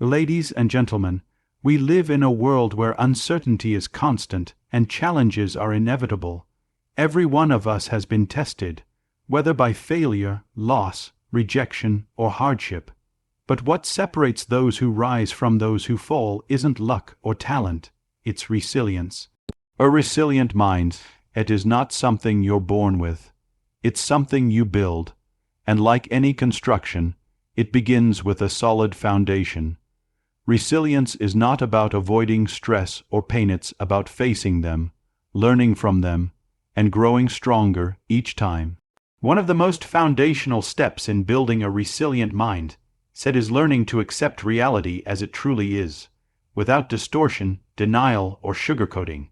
Ladies and gentlemen, we live in a world where uncertainty is constant and challenges are inevitable. Every one of us has been tested, whether by failure, loss, rejection, or hardship. But what separates those who rise from those who fall isn't luck or talent, it's resilience. A resilient mind, it is not something you're born with. It's something you build, and like any construction, it begins with a solid foundation. Resilience is not about avoiding stress or pain, it's about facing them, learning from them, and growing stronger each time. One of the most foundational steps in building a resilient mind, is learning to accept reality as it truly is, without distortion, denial, or sugarcoating.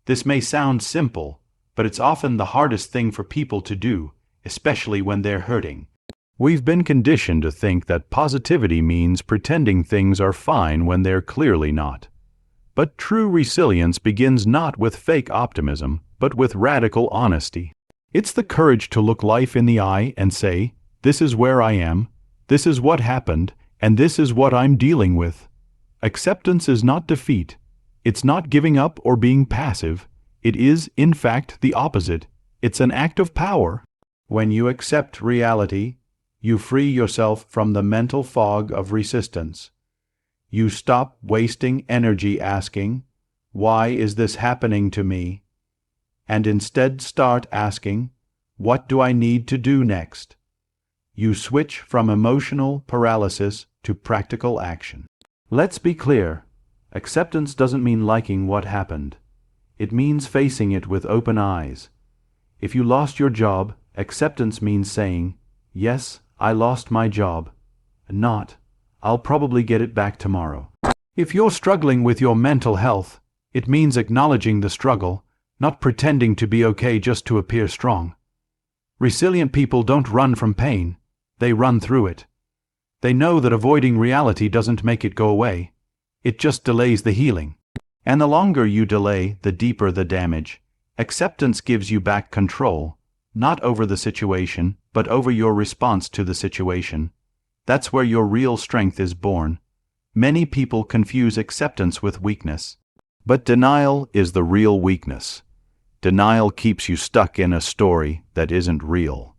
This may sound simple, but it's often the hardest thing for people to do, especially when they're hurting. We've been conditioned to think that positivity means pretending things are fine when they're clearly not. But true resilience begins not with fake optimism, but with radical honesty. It's the courage to look life in the eye and say, "This is where I am, this is what happened, and this is what I'm dealing with." Acceptance is not defeat. It's not giving up or being passive. It is, in fact, the opposite. It's an act of power. When you accept reality, you free yourself from the mental fog of resistance. You stop wasting energy asking, "Why is this happening to me?" and instead start asking, "What do I need to do next?" You switch from emotional paralysis to practical action. Let's be clear. Acceptance doesn't mean liking what happened. It means facing it with open eyes. If you lost your job, acceptance means saying, "Yes, I lost my job," not, "I'll probably get it back tomorrow." If you're struggling with your mental health, it means acknowledging the struggle, not pretending to be okay just to appear strong. Resilient people don't run from pain, they run through it. They know that avoiding reality doesn't make it go away, it just delays the healing. And the longer you delay, the deeper the damage. Acceptance gives you back control, not over the situation, but over your response to the situation. That's where your real strength is born. Many people confuse acceptance with weakness. But denial is the real weakness. Denial keeps you stuck in a story that isn't real.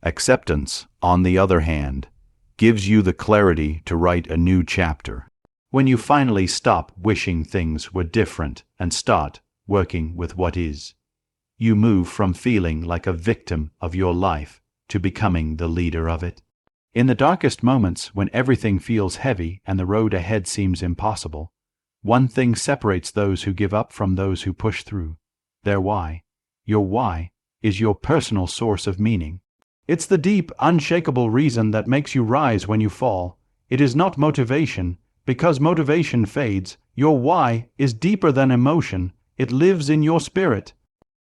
Acceptance, on the other hand, gives you the clarity to write a new chapter. When you finally stop wishing things were different and start working with what is, you move from feeling like a victim of your life to becoming the leader of it. In the darkest moments, when everything feels heavy and the road ahead seems impossible, one thing separates those who give up from those who push through: their why. Your why is your personal source of meaning. It's the deep, unshakable reason that makes you rise when you fall. It is not motivation, because motivation fades. Your why is deeper than emotion. It lives in your spirit.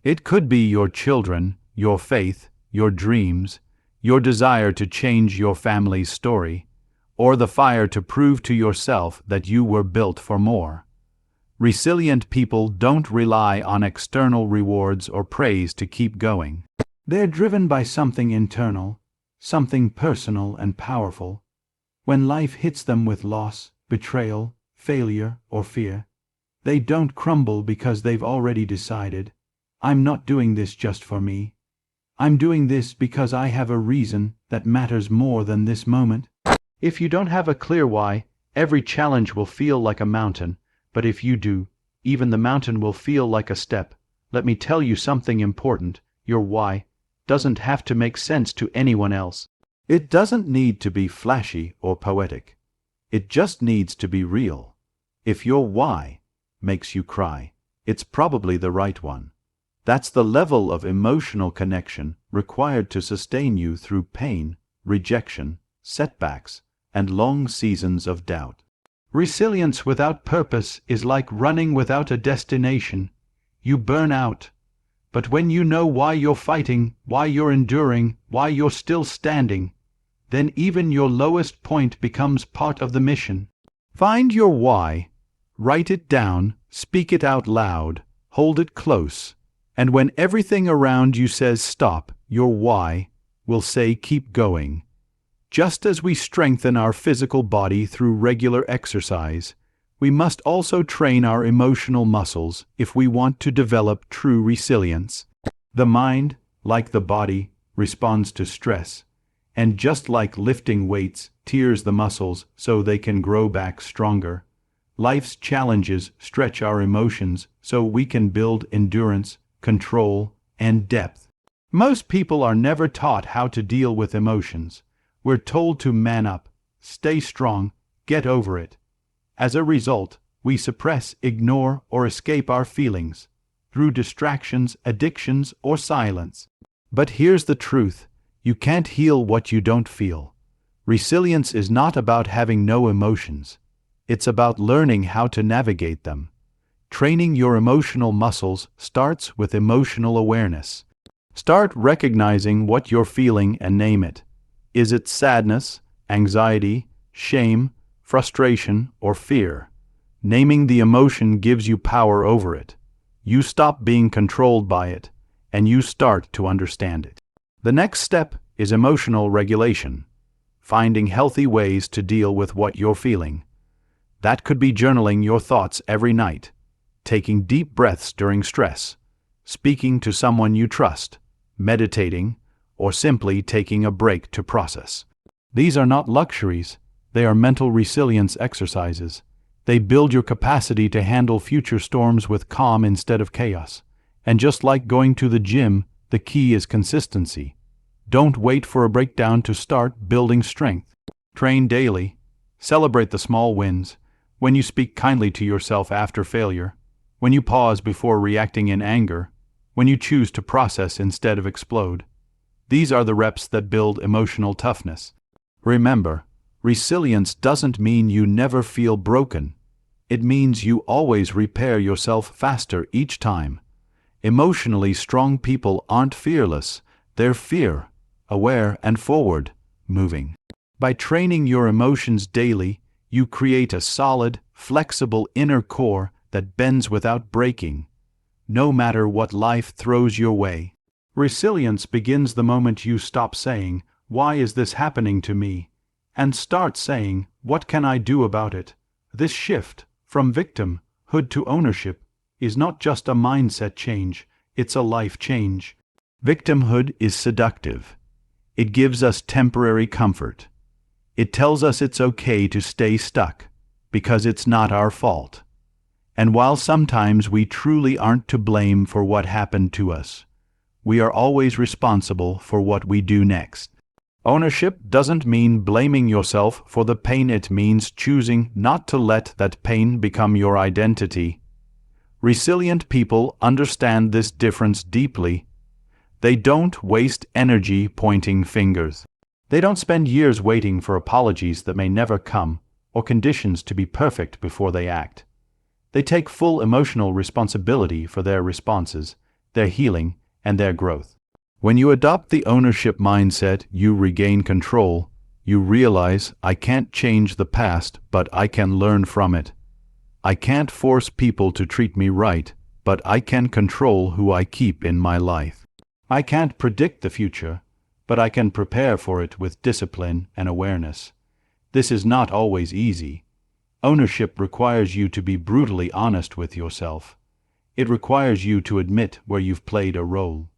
It could be your children, your faith, your dreams, your desire to change your family's story, or the fire to prove to yourself that you were built for more. Resilient people don't rely on external rewards or praise to keep going. They're driven by something internal, something personal and powerful. When life hits them with loss, betrayal, failure, or fear, they don't crumble because they've already decided, "I'm not doing this just for me. I'm doing this because I have a reason that matters more than this moment." If you don't have a clear why, every challenge will feel like a mountain, but if you do, even the mountain will feel like a step. Let me tell you something important. Your why doesn't have to make sense to anyone else. It doesn't need to be flashy or poetic. It just needs to be real. If your why makes you cry, it's probably the right one. That's the level of emotional connection required to sustain you through pain, rejection, setbacks, and long seasons of doubt. Resilience without purpose is like running without a destination. You burn out. But when you know why you're fighting, why you're enduring, why you're still standing, then even your lowest point becomes part of the mission. Find your why, write it down, speak it out loud, hold it close, and when everything around you says stop, your why will say keep going. Just as we strengthen our physical body through regular exercise, we must also train our emotional muscles if we want to develop true resilience. The mind, like the body, responds to stress, and just like lifting weights tears the muscles so they can grow back stronger, life's challenges stretch our emotions so we can build endurance, control, and depth. Most people are never taught how to deal with emotions. We're told to man up, stay strong, get over it. As a result, we suppress, ignore, or escape our feelings through distractions, addictions, or silence. But here's the truth: you can't heal what you don't feel. Resilience is not about having no emotions. It's about learning how to navigate them. Training your emotional muscles starts with emotional awareness. Start recognizing what you're feeling and name it. Is it sadness, anxiety, shame, frustration, or fear? Naming the emotion gives you power over it. You stop being controlled by it, and you start to understand it. The next step is emotional regulation, finding healthy ways to deal with what you're feeling. That could be journaling your thoughts every night, taking deep breaths during stress, speaking to someone you trust, meditating, or simply taking a break to process. These are not luxuries, they are mental resilience exercises. They build your capacity to handle future storms with calm instead of chaos. And just like going to the gym, the key is consistency. Don't wait for a breakdown to start building strength. Train daily. Celebrate the small wins. When you speak kindly to yourself after failure, when you pause before reacting in anger, when you choose to process instead of explode. These are the reps that build emotional toughness. Remember, resilience doesn't mean you never feel broken. It means you always repair yourself faster each time. Emotionally strong people aren't fearless, they're fear-aware and forward-moving. By training your emotions daily, you create a solid, flexible inner core that bends without breaking, no matter what life throws your way. Resilience begins the moment you stop saying, "Why is this happening to me?" and start saying, "What can I do about it?" This shift from victimhood to ownership is not just a mindset change, it's a life change. Victimhood is seductive. It gives us temporary comfort. It tells us it's okay to stay stuck, because it's not our fault. And while sometimes we truly aren't to blame for what happened to us, we are always responsible for what we do next. Ownership doesn't mean blaming yourself for the pain, it means choosing not to let that pain become your identity. Resilient people understand this difference deeply. They don't waste energy pointing fingers. They don't spend years waiting for apologies that may never come, or conditions to be perfect before they act. They take full emotional responsibility for their responses, their healing, and their growth. When you adopt the ownership mindset, you regain control. You realize, I can't change the past, but I can learn from it. I can't force people to treat me right, but I can control who I keep in my life. I can't predict the future, but I can prepare for it with discipline and awareness. This is not always easy. Ownership requires you to be brutally honest with yourself. It requires you to admit where you've played a role,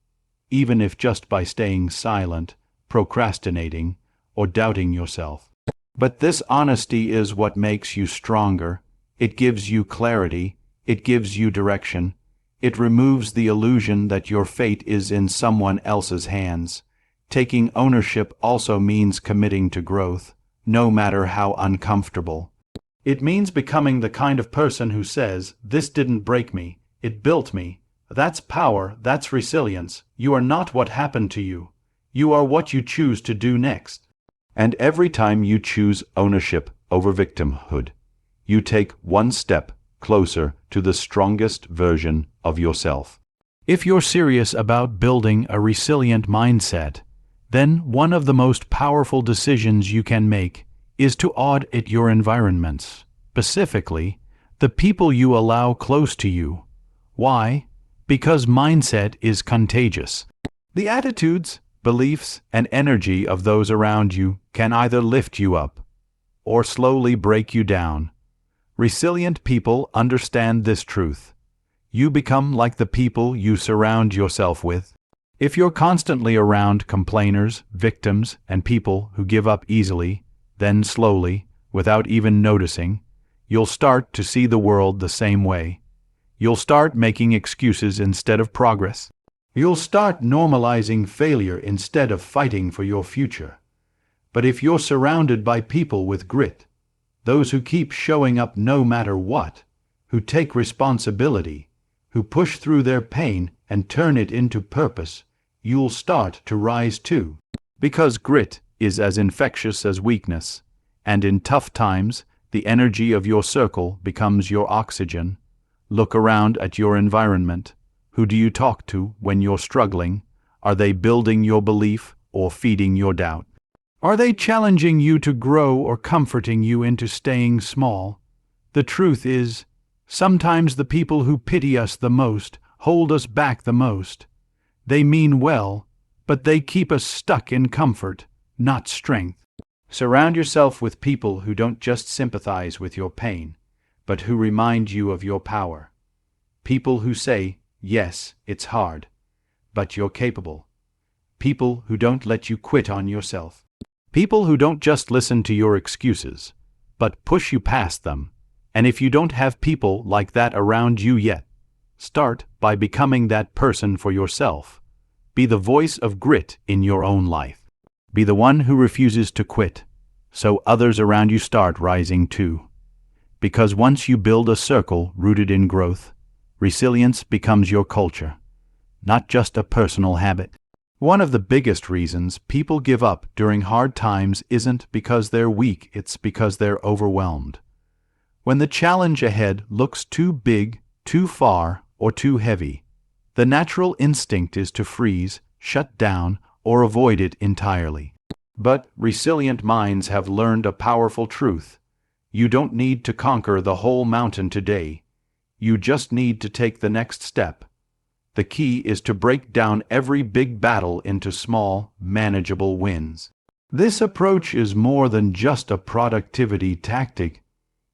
even if just by staying silent, procrastinating, or doubting yourself. But this honesty is what makes you stronger. It gives you clarity. It gives you direction. It removes the illusion that your fate is in someone else's hands. Taking ownership also means committing to growth, no matter how uncomfortable. It means becoming the kind of person who says, "This didn't break me, it built me." That's power, that's resilience. You are not what happened to you. You are what you choose to do next. And every time you choose ownership over victimhood, you take one step closer to the strongest version of yourself. If you're serious about building a resilient mindset, then one of the most powerful decisions you can make is to audit your environments, specifically the people you allow close to you. Why? Because mindset is contagious. The attitudes, beliefs, and energy of those around you can either lift you up or slowly break you down. Resilient people understand this truth. You become like the people you surround yourself with. If you're constantly around complainers, victims, and people who give up easily, then slowly, without even noticing, you'll start to see the world the same way. You'll start making excuses instead of progress. You'll start normalizing failure instead of fighting for your future. But if you're surrounded by people with grit, those who keep showing up no matter what, who take responsibility, who push through their pain and turn it into purpose, you'll start to rise too. Because grit is as infectious as weakness, and in tough times, the energy of your circle becomes your oxygen. Look around at your environment. Who do you talk to when you're struggling? Are they building your belief or feeding your doubt? Are they challenging you to grow or comforting you into staying small? The truth is, sometimes the people who pity us the most hold us back the most. They mean well, but they keep us stuck in comfort, not strength. Surround yourself with people who don't just sympathize with your pain, but who remind you of your power. People who say, yes, it's hard, but you're capable. People who don't let you quit on yourself. People who don't just listen to your excuses, but push you past them. And if you don't have people like that around you yet, start by becoming that person for yourself. Be the voice of grit in your own life. Be the one who refuses to quit, so others around you start rising too. Because once you build a circle rooted in growth, resilience becomes your culture, not just a personal habit. One of the biggest reasons people give up during hard times isn't because they're weak, it's because they're overwhelmed. When the challenge ahead looks too big, too far, or too heavy, the natural instinct is to freeze, shut down, or avoid it entirely. But resilient minds have learned a powerful truth. You don't need to conquer the whole mountain today. You just need to take the next step. The key is to break down every big battle into small, manageable wins. This approach is more than just a productivity tactic.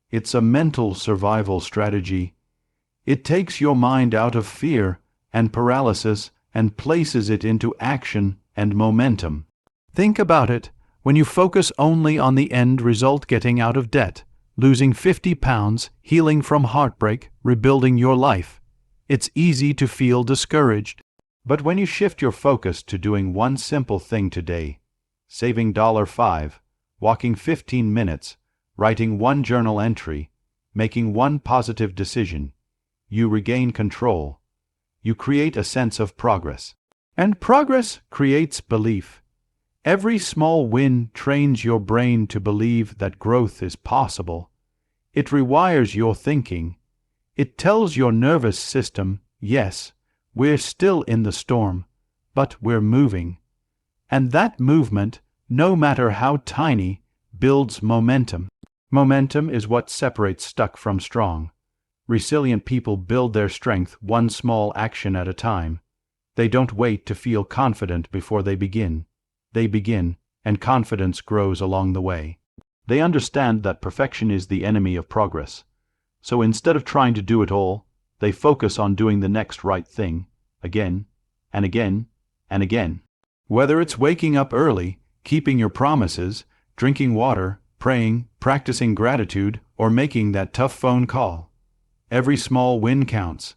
It's a mental survival strategy. It takes your mind out of fear and paralysis and places it into action and momentum. Think about it. When you focus only on the end result, getting out of debt, losing 50 pounds, healing from heartbreak, rebuilding your life, it's easy to feel discouraged. But when you shift your focus to doing one simple thing today, saving $5, walking 15 minutes, writing one journal entry, making one positive decision, you regain control. You create a sense of progress. And progress creates belief. Every small win trains your brain to believe that growth is possible. It rewires your thinking. It tells your nervous system, yes, we're still in the storm, but we're moving. And that movement, no matter how tiny, builds momentum. Momentum is what separates stuck from strong. Resilient people build their strength one small action at a time. They don't wait to feel confident before they begin. They begin, and confidence grows along the way. They understand that perfection is the enemy of progress. So instead of trying to do it all, they focus on doing the next right thing, again, and again, and again. Whether it's waking up early, keeping your promises, drinking water, praying, practicing gratitude, or making that tough phone call. Every small win counts.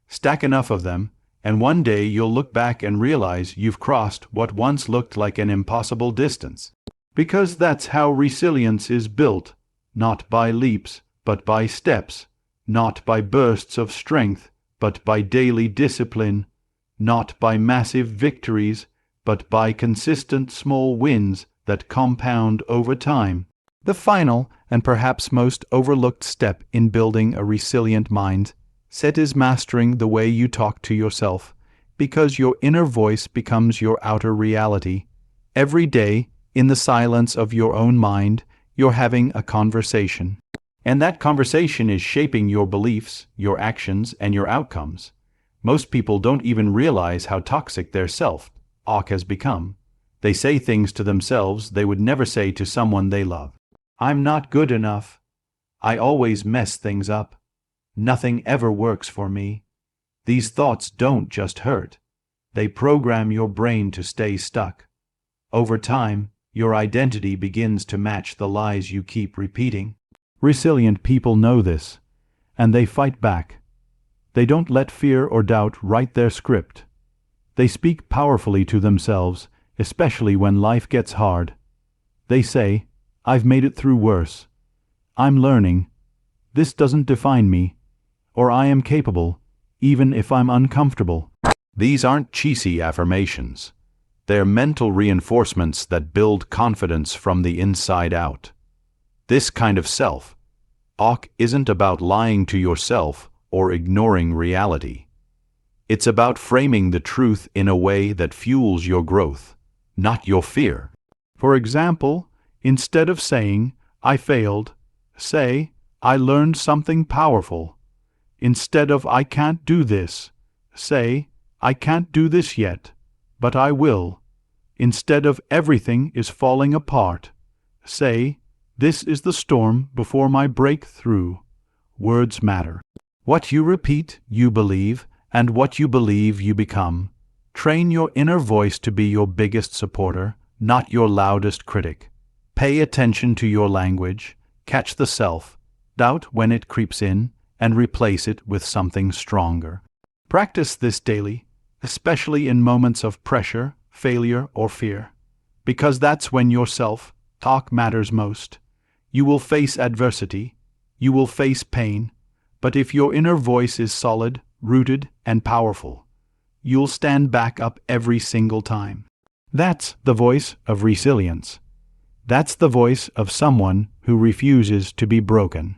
Stack enough of them, and one day you'll look back and realize you've crossed what once looked like an impossible distance. Because that's how resilience is built, not by leaps, but by steps, not by bursts of strength, but by daily discipline, not by massive victories, but by consistent small wins that compound over time. The final, and perhaps most overlooked step in building a resilient mind set is mastering the way you talk to yourself, because your inner voice becomes your outer reality. Every day, in the silence of your own mind, you're having a conversation. And that conversation is shaping your beliefs, your actions, and your outcomes. Most people don't even realize how toxic their self-talk has become. They say things to themselves they would never say to someone they love. I'm not good enough. I always mess things up. Nothing ever works for me. These thoughts don't just hurt. They program your brain to stay stuck. Over time, your identity begins to match the lies you keep repeating. Resilient people know this, and they fight back. They don't let fear or doubt write their script. They speak powerfully to themselves, especially when life gets hard. They say, "I've made it through worse. I'm learning. This doesn't define me." Or "I am capable, even if I'm uncomfortable." These aren't cheesy affirmations. They're mental reinforcements that build confidence from the inside out. This kind of self-talk isn't about lying to yourself or ignoring reality. It's about framing the truth in a way that fuels your growth, not your fear. For example, instead of saying, "I failed," say, "I learned something powerful." Instead of "I can't do this," say, "I can't do this yet, but I will." Instead of "everything is falling apart," say, "This is the storm before my breakthrough." Words matter. What you repeat, you believe, and what you believe, you become. Train your inner voice to be your biggest supporter, not your loudest critic. Pay attention to your language, catch the self-doubt when it creeps in, and replace it with something stronger. Practice this daily, especially in moments of pressure, failure, or fear, because that's when your self-talk matters most. You will face adversity, you will face pain, but if your inner voice is solid, rooted, and powerful, you'll stand back up every single time. That's the voice of resilience. That's the voice of someone who refuses to be broken.